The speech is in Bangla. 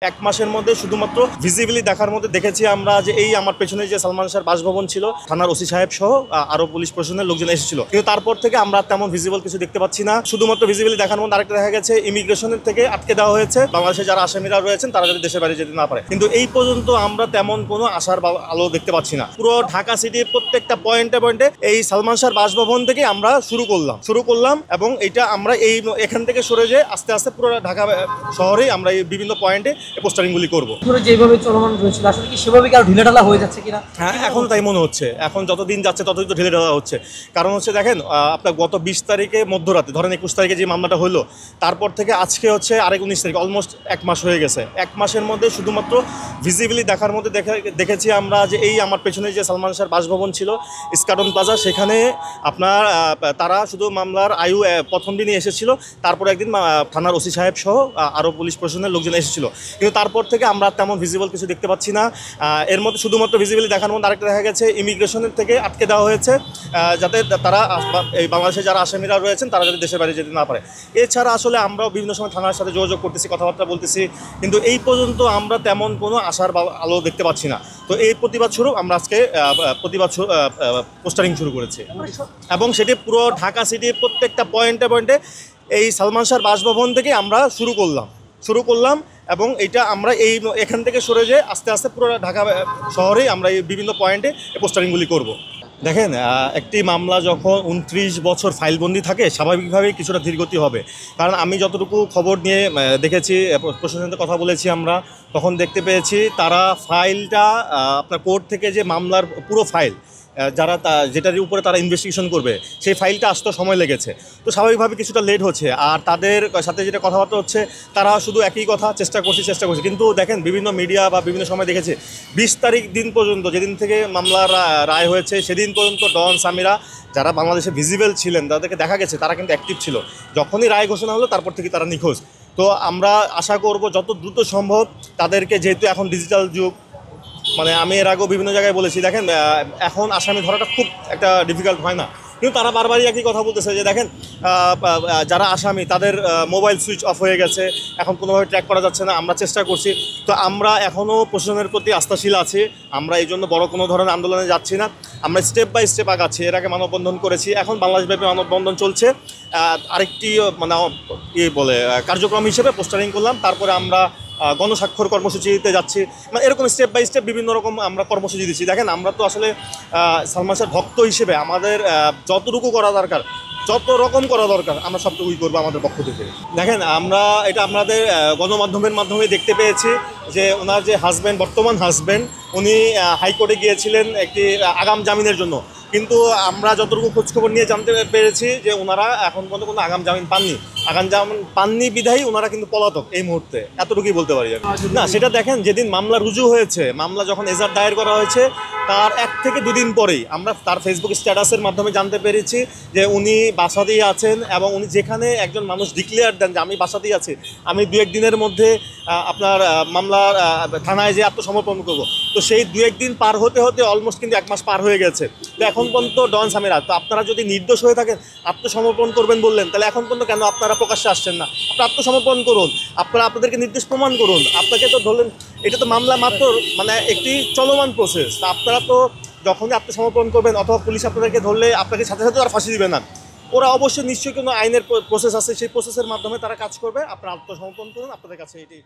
এক মাসের মধ্যে শুধুমাত্র ভিজিবিলি দেখার মধ্যে দেখেছি আমরা যে এই আমার পেছনে যে সালমান শাহর বাসভবন ছিল, থানার ওসি সাহেব সহ আরো পুলিশ প্রশাসনের লোকজন এসেছিল, কিন্তু তারপর থেকে আমরা তেমন ভিজিবল কিছু দেখতে পাচ্ছি না। শুধুমাত্র ভিজিবিলি দেখার মধ্যে আরেকটা দেখা গেছে ইমিগ্রেশনের থেকে আটকে দেওয়া হয়েছে, বাংলাদেশে যারা আসামিরা রয়েছেন তারা যদি দেশের বাইরে যেতে না পারে। কিন্তু এই পর্যন্ত আমরা তেমন কোনো আশার আলো দেখতে পাচ্ছি না। পুরো ঢাকা সিটির প্রত্যেকটা পয়েন্টে পয়েন্টে এই সালমান শাহর বাসভবন থেকে আমরা শুরু করলাম এবং এটা আমরা এখান থেকে সরে যেয়ে আস্তে আস্তে পুরো ঢাকা শহরে আমরা এই বিভিন্ন পয়েন্টে পোস্টারিংগুলি করব। যেভাবে চলমান রয়েছিল আসলে কি সেভাবে কি আর ঢিলেঢালা হয়ে যাচ্ছে কিনা? হ্যাঁ, এখন তাই মনে হচ্ছে। এখন যত দিন যাচ্ছে ততই তো ঢিলেঢালা হচ্ছে। কারণ হচ্ছে দেখেন, আপনার গত 20 তারিখে মধ্যরাতে, ধরেন 21 তারিখে যে মামলাটা হলো, তারপর থেকে আজকে হচ্ছে আরেক 19 তারিখ, অলমোস্ট এক মাস হয়ে গেছে। এক মাসের মধ্যে শুধুমাত্র ভিজিবিলি দেখার মধ্যে দেখেছি আমরা যে এই আমার পেছনে যে সালমান শাহর বাসভবন ছিল ইস্কাটন প্লাজা, সেখানে আপনার তারা শুধু মামলার প্রথম দিনই এসেছিল, তারপর একদিন থানার ওসি সাহেব সহ আরও পুলিশ প্রশাসনের লোকজন এসেছিল, কিন্তু তারপর থেকে আমরা তেমন ভিজিবল কিছু দেখতে পাচ্ছি না। এর মধ্যে শুধুমাত্র ভিজিবিলি দেখার মধ্যে আরেকটা দেখা গেছে ইমিগ্রেশনের থেকে আটকে দেওয়া হয়েছে, যাতে তারা এই বাংলাদেশে যারা আসামিরা রয়েছেন তারা যদি দেশের বাইরে যেতে না পারে। এছাড়া আসলে আমরাও বিভিন্ন সময় থানার সাথে যোগাযোগ করতেছি, কথাবার্তা বলতেছি, কিন্তু এই পর্যন্ত আমরা তেমন কোনো আশার আলো দেখতে পাচ্ছি না। তো এই প্রতিবাদ স্বরূপ আমরা আজকে পোস্টারিং শুরু করেছি এবং সেটি পুরো ঢাকা সিটির প্রত্যেকটা পয়েন্টে পয়েন্টে এই সালমান শাহর বাসভবন থেকে আমরা শুরু করলাম এবং এটা আমরা এখান থেকে সরে যেয়ে আস্তে আস্তে পুরো ঢাকা শহরেই আমরা এই বিভিন্ন পয়েন্টে পোস্টারিংগুলি করব। দেখেন, একটি মামলা যখন 29 বছর ফাইলবন্দি থাকে, স্বাভাবিকভাবেই কিছুটা ধীরগতি হবে। কারণ আমি যতটুকু খবর নিয়ে দেখেছি, প্রশাসনের সাথে কথা বলেছি আমরা, তখন দেখতে পেয়েছি তারা ফাইলটা আপনার কোর্ট থেকে যে মামলার পুরো ফাইল যেটার উপরে তারা ইনভেস্টিগেশন করবে, সেই ফাইলটা আসতে সময় লেগেছে। তো স্বাভাবিকভাবে কিছুটা লেট হচ্ছে। আর তাদের সাথে যেটা কথাবার্তা হচ্ছে, তারা শুধু একই কথা, চেষ্টা করছি। কিন্তু দেখেন, বিভিন্ন মিডিয়া বা বিভিন্ন সময় দেখেছে 20 তারিখ দিন পর্যন্ত, যেদিন থেকে মামলার রায় হয়েছে সেদিন পর্যন্ত ডন সামিরা যারা বাংলাদেশে ভিজিবল ছিলেন, তাদেরকে দেখা গেছে তারা কিন্তু অ্যাক্টিভ ছিল। যখনই রায় ঘোষণা হলো তারপর থেকে তারা নিখোঁজ। তো আমরা আশা করব যত দ্রুত সম্ভব তাদেরকে, যেহেতু এখন ডিজিটাল যুগ, মানে আমি এর আগেও বিভিন্ন জায়গায় বলেছি, দেখেন এখন আসামি ধরাটা খুব একটা ডিফিকাল্ট হয় না, কিন্তু তারা বারবারই একই কথা বলতেছে যে দেখেন যারা আসামি তাদের মোবাইল সুইচ অফ হয়ে গেছে, এখন কোনোভাবে ট্র্যাক করা যাচ্ছে না। আমরা চেষ্টা করছি। তো আমরা এখনও প্রশাসনের প্রতি আস্থাশীল আছি। আমরা এই জন্য বড় কোনো ধরনের আন্দোলনে যাচ্ছি না, আমরা স্টেপ বাই স্টেপ আগাচ্ছি। এর আগে মানববন্ধন করেছি, এখন বাংলাদেশব্যাপী মানববন্ধন চলছে। আরেকটি মানে কার্যক্রম হিসেবে পোস্টারিং করলাম, তারপরে আমরা গণস্বাক্ষর কর্মসূচিতে যাচ্ছি। মানে এরকম স্টেপ বাই স্টেপ বিভিন্ন রকম আমরা কর্মসূচি দিচ্ছি। দেখেন, আমরা তো আসলে সালমান শাহর ভক্ত হিসেবে আমাদের যতটুকু করা দরকার, যত রকম করা দরকার, আমরা সবটুকুই করবো আমাদের পক্ষ থেকে। দেখেন, আমরা এটা আমাদের গণমাধ্যমের মাধ্যমে দেখতে পেয়েছি যে ওনার যে বর্তমান হাজব্যান্ড, উনি হাইকোর্টে গিয়েছিলেন একটি আগাম জামিনের জন্য, কিন্তু আমরা যতটুকু খোঁজখবর নিয়ে জানতে পেরেছি যে ওনারা এখন পর্যন্ত কোনো আগাম জামিন পাননি বিধায়ী ওনারা কিন্তু পলাতক এই মুহূর্তে, এতটুকুই বলতে পারি না। সেটা দেখেন, যেদিন মামলা রুজু হয়েছে, মামলা যখন এজাহার দায়ের করা হয়েছে, তার 1 থেকে 2 দিন পরেই আমরা তার ফেসবুক স্ট্যাটাসের মাধ্যমে জানতে পেরেছি যে উনি বাসাতেই আছেন, এবং উনি যেখানে একজন মানুষ ডিক্লেয়ার দেন যে আমি বাসাতেই আছি, আমি 2-1 দিনের মধ্যে আপনার মামলার থানায় যে আত্মসমর্পণ করব, তো সেই 2-1 দিন পার হতে হতে অলমোস্ট কিন্তু 1 মাস পার হয়ে গেছে। তো এখন পর্যন্ত ডন সামিরা, তো আপনারা যদি নির্দোষ হয়ে থাকেন, আত্মসমর্পণ করবেন বললেন, তাহলে এখন পর্যন্ত কেন আপনারা প্রকাশ্যে আসছেন না? আপনারা আত্মসমর্পণ করুন, আপনারা আপনাদেরকে নির্দোষ প্রমাণ করুন। আপনাকে তো ধরলেন, এটা তো মামলা মাত্র মানে একটি চলমান প্রসেস। তা আপনারা তো যখনই আত্মসমর্পণ করবেন অথবা পুলিশ আপনাদেরকে ধরলে আপনাকে সাথে সাথে আর ফাঁসি দিবে না, ওরা অবশ্যই নিশ্চয়ই কোনো আইনের প্রসেস আছে, সেই প্রসেসের মাধ্যমে তারা কাজ করবে। আপনারা আত্মসমর্পণ করুন, আপনাদের কাছে এটি